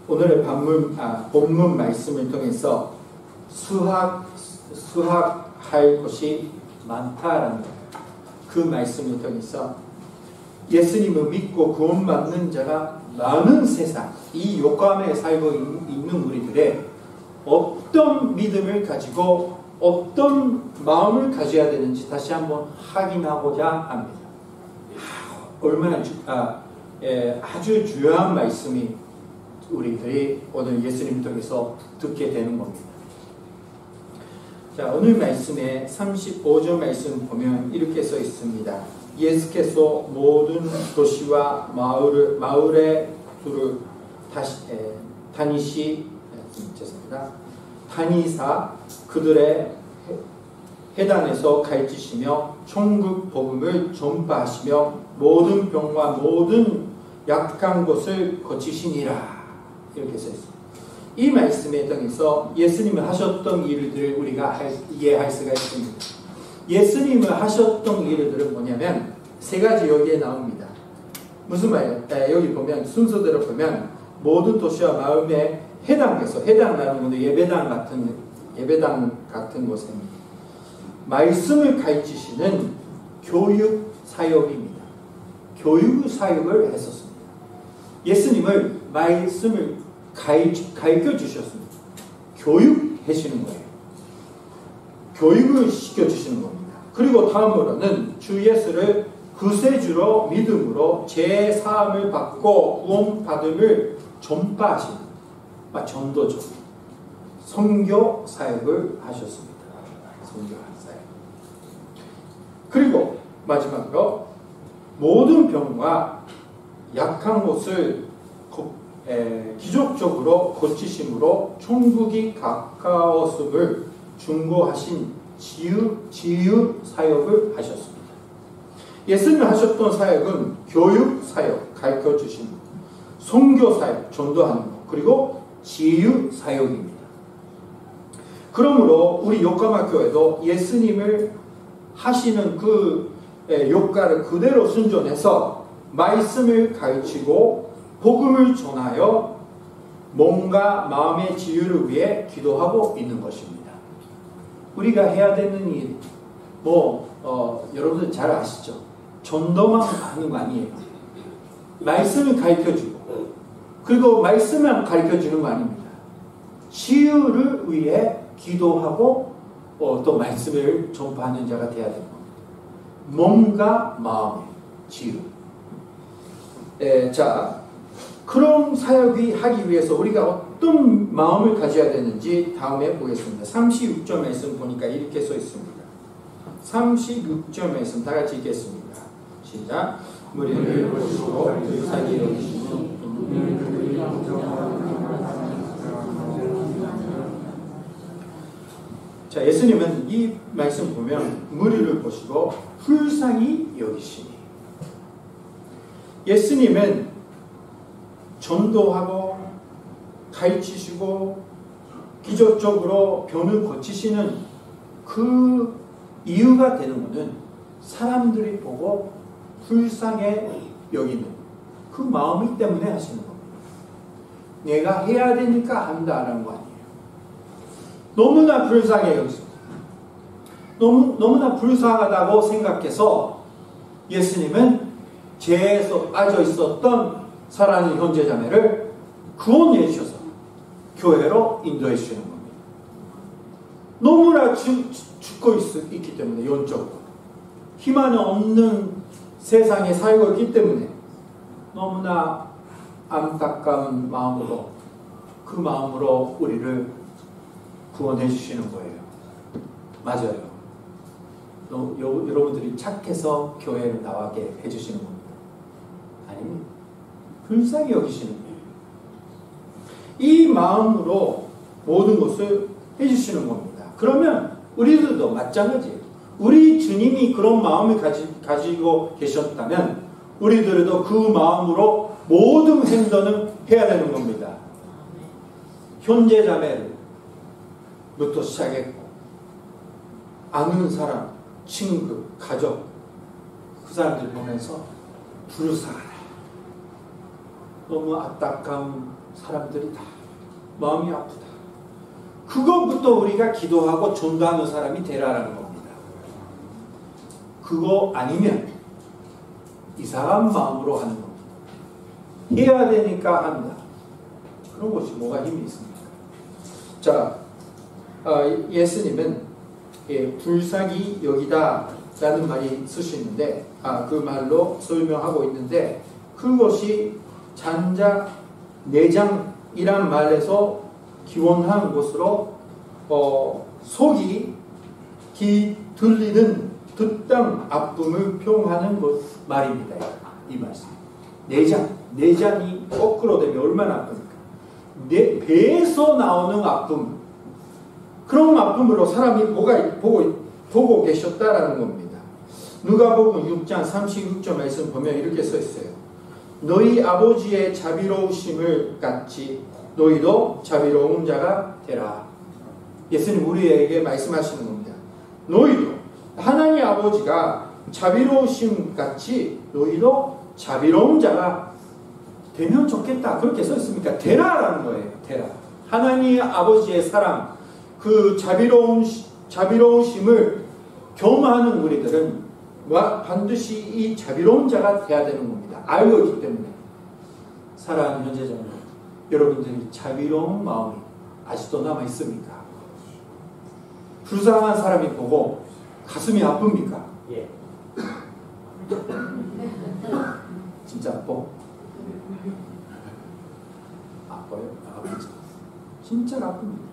오늘의 본문 말씀을 통해서 수학할 것이 많다라는 그 말씀을 통해서 예수님을 믿고 구원받는 자가 많은 세상, 이 요감에 살고 있는 우리들의 어떤 믿음을 가지고 어떤 마음을 가져야 되는지 다시 한번 확인하고자 합니다. 얼마나 아주 중요한 말씀이 우리들이 오늘 예수님 통해서 듣게 되는 겁니다. 자, 오늘 말씀에 35절 말씀 보면 이렇게 써 있습니다. 예수께서 모든 도시와 마을에 두루 다니사 그들의 해단에서 가르치시며 천국 복음을 전파하시며 모든 병과 모든 약한 곳을 고치시니라. 이렇게 써 있습니다. 이 말씀에 통해서 예수님이 하셨던 일들을 우리가 이해할 수가 있습니다. 예수님을 하셨던 일들은 뭐냐면 세 가지 여기에 나옵니다. 무슨 말이에요? 여기 보면 순서대로 보면 모든 도시와 마을에 해당해서, 해당하는 것은 예배당 같은 곳입니다. 말씀을 가르치시는 교육 사역입니다. 교육 사역을 했었습니다. 예수님을 말씀을 가르쳐 주셨습니다. 교육하시는 거예요. 교육을 시켜주시는 겁니다. 그리고 다음으로는 주 예수를 구세주로 믿음으로 제사함을 받고 구원받음을 전파하시는 전도죠. 선교 사역을 하셨습니다. 선교 사역. 그리고 마지막으로 모든 병과 약한 곳을 기적적으로 고치심으로 천국이 가까웠음을 중고하신 치유 사역을 하셨습니다. 예수님이 하셨던 사역은 교육 사역, 가르쳐 주시는 것, 선교 사역, 전도하는 것, 그리고 치유 사역입니다. 그러므로 우리 요가마 교회도 예수님을 하시는 그 요가를 그대로 순종해서 말씀을 가르치고 복음을 전하여 몸과 마음의 지유를 위해 기도하고 있는 것입니다. 우리가 해야 되는 일, 여러분들 잘 아시죠? 전도만 하는 거 아니에요. 말씀을 가르쳐주고, 그리고 말씀만 가르쳐주는 거 아닙니다. 치유를 위해 기도하고 또 말씀을 전파하는 자가 되어야 됩니다. 몸과 마음의 치유. 자, 그런 사역이 하기 위해서 우리가 어떤 마음을 가져야 되는지 다음에 보겠습니다. 36절 말씀 보니까 이렇게 써 있습니다. 36절 말씀 다 같이 읽겠습니다. 시작. 무리를 보시고 불쌍히 여기시니 자, 예수님은 이 말씀 보면 무리를 보시고 불쌍히 여기시니, 예수님은 전도하고 가르치시고 기적적으로 병을 고치시는 그 이유가 되는 것은 사람들이 보고 불쌍해 여기는 그 마음이 때문에 하시는 겁니다. 내가 해야 되니까 한다라는 거 아니에요. 너무나 불쌍해 여기서 너무나 불쌍하다고 생각해서 예수님은 죄에서 빠져 있었던 사랑하는 형제자매를 구원해 주셔서 교회로 인도해 주시는 겁니다. 너무나 죽고 있기 때문에, 영적으로 희망이 없는 세상에 살고 있기 때문에 너무나 안타까운 마음으로, 그 마음으로 우리를 구원해 주시는 거예요. 맞아요. 여러분들이 착해서 교회를 나가게 해주시는 겁니다. 아닙니다. 불쌍히 여기시는 거예요. 이 마음으로 모든 것을 해주시는 겁니다. 그러면 우리들도 마찬가지예요. 우리 주님이 그런 마음을 가지고 계셨다면 우리들도 그 마음으로 모든 행동을 해야 되는 겁니다. 형제자매부터 시작했고, 아는 사람, 친구, 가족, 그 사람들 보면서 불쌍하다. 너무 안타까운 사람들이다. 마음이 아프다. 그것부터 우리가 기도하고 전도하는 사람이 되라라는 겁니다. 그거 아니면 이상한 마음으로 하는 겁니다. 해야 되니까 한다. 그런 것이 뭐가 힘이 있습니까? 자, 예수님은 불사기 여기다 라는 말이 쓰시는데 그 말로 설명하고 있는데 그것이 잔작 내장이란 말에서 기원한 것으로 속이 들리는 듣당 아픔을 표현하는 것 말입니다. 이 말씀. 내장이 거꾸로 되면 얼마나 아픕니까? 배에서 나오는 아픔. 그런 아픔으로 사람이 보고 계셨다라는 겁니다. 누가복음 6장 36절 말씀 보면 이렇게 써 있어요. 너희 아버지의 자비로우심을 같이 너희도 자비로운 자가 되라. 예수님 우리에게 말씀하시는 겁니다. 너희도 하나님 아버지가 자비로우심 같이 너희도 자비로운 자가 되면 좋겠다. 그렇게 써 있습니까? 되라라는 거예요. 되라. 하나님 아버지의 사랑, 그 자비로우심을 경험하는 우리들은 반드시 이 자비로운 자가 돼야 되는 겁니다. 알고 있기 때문에. 사랑하는 형제자매, 여러분들이 자비로운 마음이 아직도 남아 있습니까? 불쌍한 사람이 보고 가슴이 아픕니까? 예. 진짜 아파? 아파요? 진짜 아픕니다.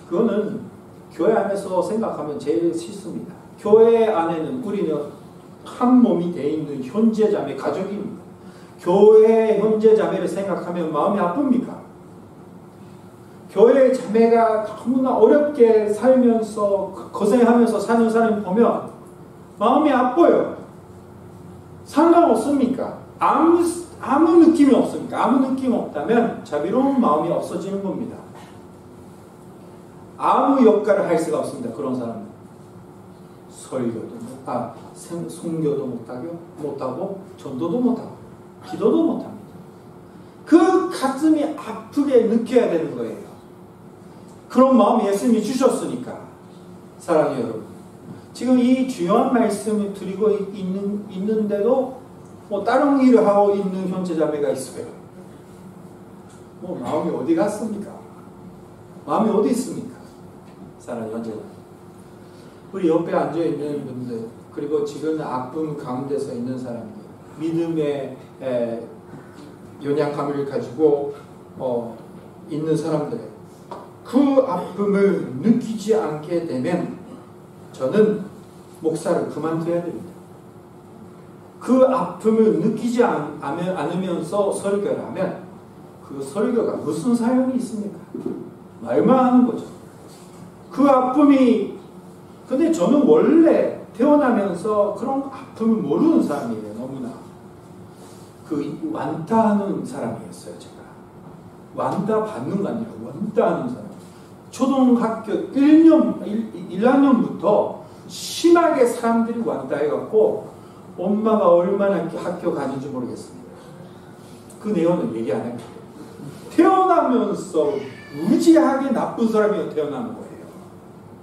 그거는 교회 안에서 생각하면 제일 싫습니다. 교회 안에는 우리는 한 몸이 되어 있는 형제자매 가족입니다. 교회 형제자매를 생각하면 마음이 아픕니까? 교회 자매가 너무나 어렵게 살면서 고생하면서 사는 사람 보면 마음이 아파요. 상관없습니까? 아무 느낌이 없습니까? 아무 느낌 없다면 자비로운 마음이 없어지는 겁니다. 아무 역할을 할 수가 없습니다. 그런 사람은 성교도 못하고 전도도 못하고 기도도 못합니다. 그 가슴이 아프게 느껴야 되는 거예요. 그런 마음 예수님이 주셨으니까. 사랑해요 여러분. 지금 이 중요한 말씀을 드리고 있는데도 다른 일을 하고 있는 형제자매가 있어요. 마음이 어디 갔습니까? 마음이 어디 있습니까? 사랑하는 형제자매. 우리 옆에 앉아있는 분들, 그리고 지금 아픔 가운데서 있는 사람들, 믿음의 연약함을 가지고 있는 사람들, 그 아픔을 느끼지 않게 되면 저는 목사를 그만둬야 됩니다. 그 아픔을 느끼지 않으면서 설교를 하면 그 설교가 무슨 사용이 있습니까? 말만 하는 거죠. 그 아픔이, 근데 저는 원래 태어나면서 그런 아픔을 모르는 사람이에요. 너무나. 완따하는 사람이었어요. 제가. 완따 받는 거 아니라 완따하는 사람. 초등학교 1학년부터 심하게 사람들이 완따해갖고 엄마가 얼마나 학교 가는지 모르겠습니다. 그 내용은 얘기 안 해요. 태어나면서 무지하게 나쁜 사람이 태어나는 거예요.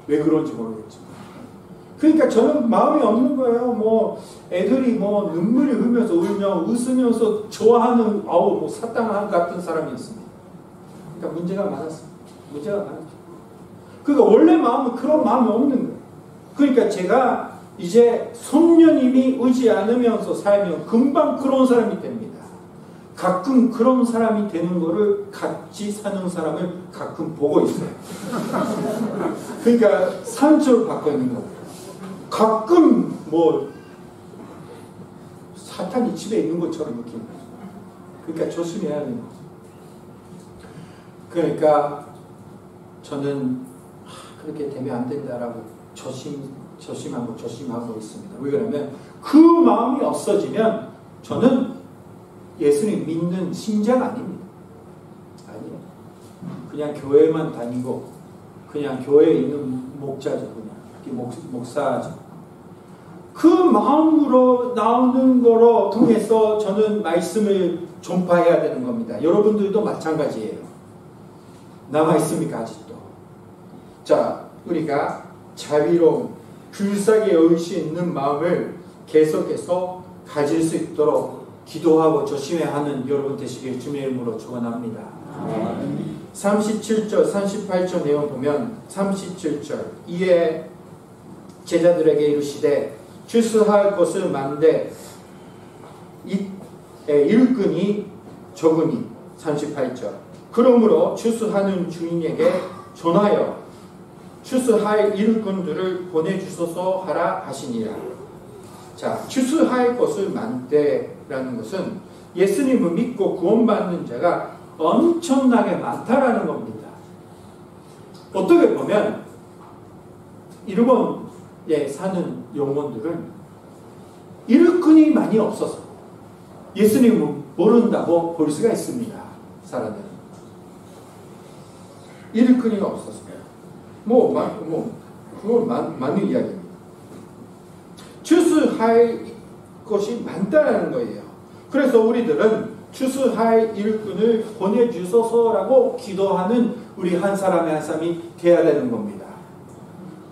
왜 그런지 모르겠지만. 그러니까 저는 마음이 없는 거예요. 애들이 눈물이 흘면서 울면 웃으면서 좋아하는 사탕 같은 사람이 있습니다. 그러니까 문제가 많았어요. 그러니까 원래 마음은 그런 마음이 없는 거예요. 그러니까 제가 이제 성령님이 의지 않으면서 살면 금방 그런 사람이 됩니다. 가끔 그런 사람이 되는 거를 같이 사는 사람을 가끔 보고 있어요. 그러니까 상처를 받고 있는 거예요. 가끔 사탄이 집에 있는 것처럼 느끼는 거예요. 그러니까 조심해야 되는 거죠. 그러니까 저는 그렇게 되면 안 된다라고 조심하고 있습니다. 왜 그러냐면 그 마음이 없어지면 저는 예수님 믿는 신자가 아닙니다. 아니에요. 그냥 교회만 다니고 그냥 교회에 있는 목자죠. 그냥 목사죠. 그 마음으로 나오는 거로 통해서 저는 말씀을 전파해야 되는 겁니다. 여러분들도 마찬가지예요. 남아있습니까? 아직도? 자, 우리가 자비로운 불쌍히 여길 수 있는 마음을 계속해서 가질 수 있도록 기도하고 조심해야 하는 여러분 되시길 주님의 이름으로 축원합니다. 37절, 38절 내용 보면 37절 이에 제자들에게 이르시되 추수할 것을 많되 일꾼이 적으니 38절 그러므로 추수하는 주인에게 전하여 추수할 일꾼들을 보내주소서 하라 하시니라. 자, 추수할 것을 많대라는 것은 예수님을 믿고 구원받는 자가 엄청나게 많다라는 겁니다. 어떻게 보면 일본에 사는 영혼들은 일꾼이 많이 없어서 예수님을 모른다고 볼 수가 있습니다. 사람들은 일꾼이 없어서 그건 맞는 이야기입니다. 추수할 것이 많다는 거예요. 그래서 우리들은 추수할 일꾼을 보내주소서라고 기도하는 우리 한 사람의 한 사람이 되어야 되는 겁니다.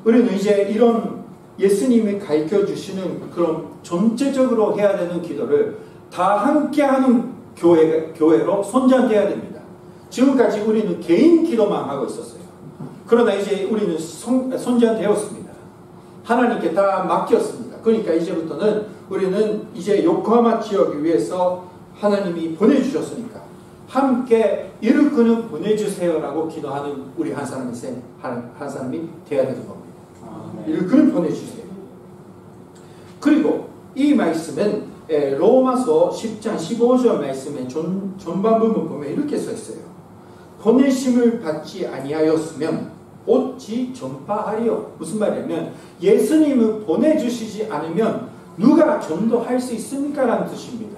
우리는 이제 이런 예수님이 가르쳐 주시는 그런 전체적으로 해야 되는 기도를 다 함께 하는 교회로 선전돼야 됩니다. 지금까지 우리는 개인 기도만 하고 있었어요. 그러나 이제 우리는 선전되었습니다. 하나님께 다 맡겼습니다. 그러니까 이제부터는 우리는 이제 요코하마 지역을 위해서 하나님이 보내주셨으니까 함께 일꾼을 보내주세요라고 기도하는 우리 한 사람이 되어야 되는 겁니다. 일꾼을 보내주세요. 그리고 이 말씀은 로마서 10장 15절 말씀의 전반 부분 보면 이렇게 써 있어요. 보내심을 받지 아니하였으면 어찌 전파하리요? 무슨 말이냐면 예수님을 보내주시지 않으면 누가 전도할 수 있습니까? 라는 뜻입니다.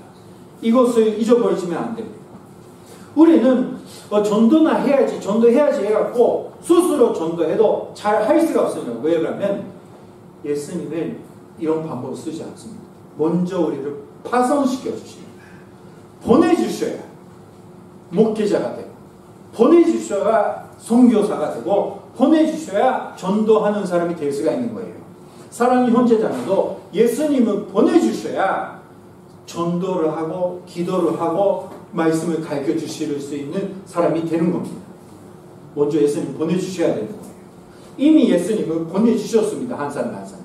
이것을 잊어버리시면 안 됩니다. 우리는 전도나 해야지 전도해야지 해갖고 스스로 전도해도 잘 할 수가 없어요. 왜 그러면 예수님은 이런 방법을 쓰지 않습니다. 먼저 우리를 파송시켜 주십니다. 보내주셔야 목회자가 되고 보내주셔야 선교사가 되고 보내주셔야 전도하는 사람이 될 수가 있는 거예요. 사랑하는 형제자매도 예수님을 보내주셔야 전도를 하고 기도를 하고 말씀을 가르쳐 주실 수 있는 사람이 되는 겁니다. 먼저 예수님 보내주셔야 되는 거예요. 이미 예수님을 보내주셨습니다. 한 사람 한 사람.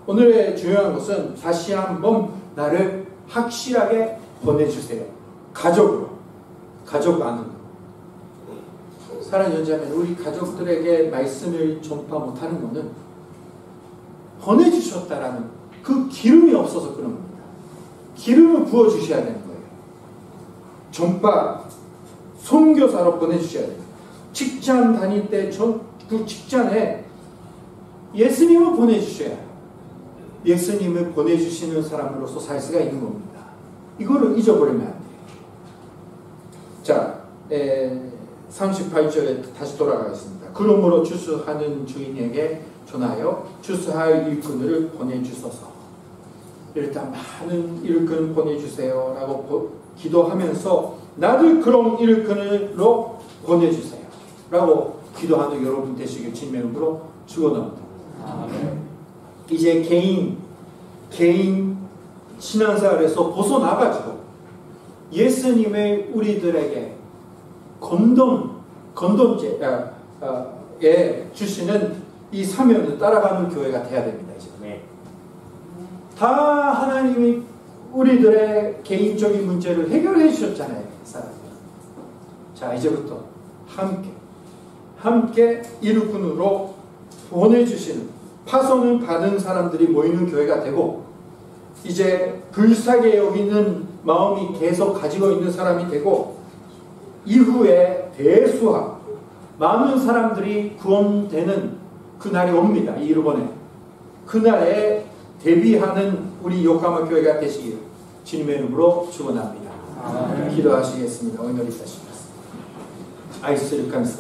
오늘의 중요한 것은 다시 한번 나를 확실하게 보내주세요. 가족 안으로. 사랑하는 형제자매, 우리 가족들에게 말씀을 전파 못하는 것은 보내주셨다라는 그 기름이 없어서 그런 겁니다. 기름을 부어주셔야 되는 거예요. 전파, 선교사로 보내주셔야 돼요. 직장 다닐 때 그 직장에 예수님을 보내주셔야 해요. 예수님을 보내주시는 사람으로서 살 수가 있는 겁니다. 이거를 잊어버리면 안 돼요. 자, 38절에 다시 돌아가겠습니다. 그러므로 추수하는 주인에게 전하여 추수할 일꾼을 보내주소서. 일단 많은 일꾼 보내주세요 라고 기도하면서 나를 그런 일꾼으로 보내주세요 라고 기도하는 여러분 되시길 주님의 이름으로 축원합니다. 이제 개인 신앙생활에서 벗어나가지고 예수님의 우리들에게 건돈제에 주시는 이 사명을 따라가는 교회가 돼야 됩니다. 이제. 다 하나님이 우리들의 개인적인 문제를 해결해 주셨잖아요. 자, 이제부터 함께 일꾼으로 보내주시는 파송을 받은 사람들이 모이는 교회가 되고 이제 불쌍히 여기는 마음이 계속 가지고 있는 사람이 되고 이후에 대수와 많은 사람들이 구원되는 그날이 옵니다. 이 일본에. 그날에 대비하는 우리 요코하마 교회가 되시길 주님의 이름으로 축원합니다. 기도하시겠습니다. 오늘 있으시겠습니다. 아이스 릴칸스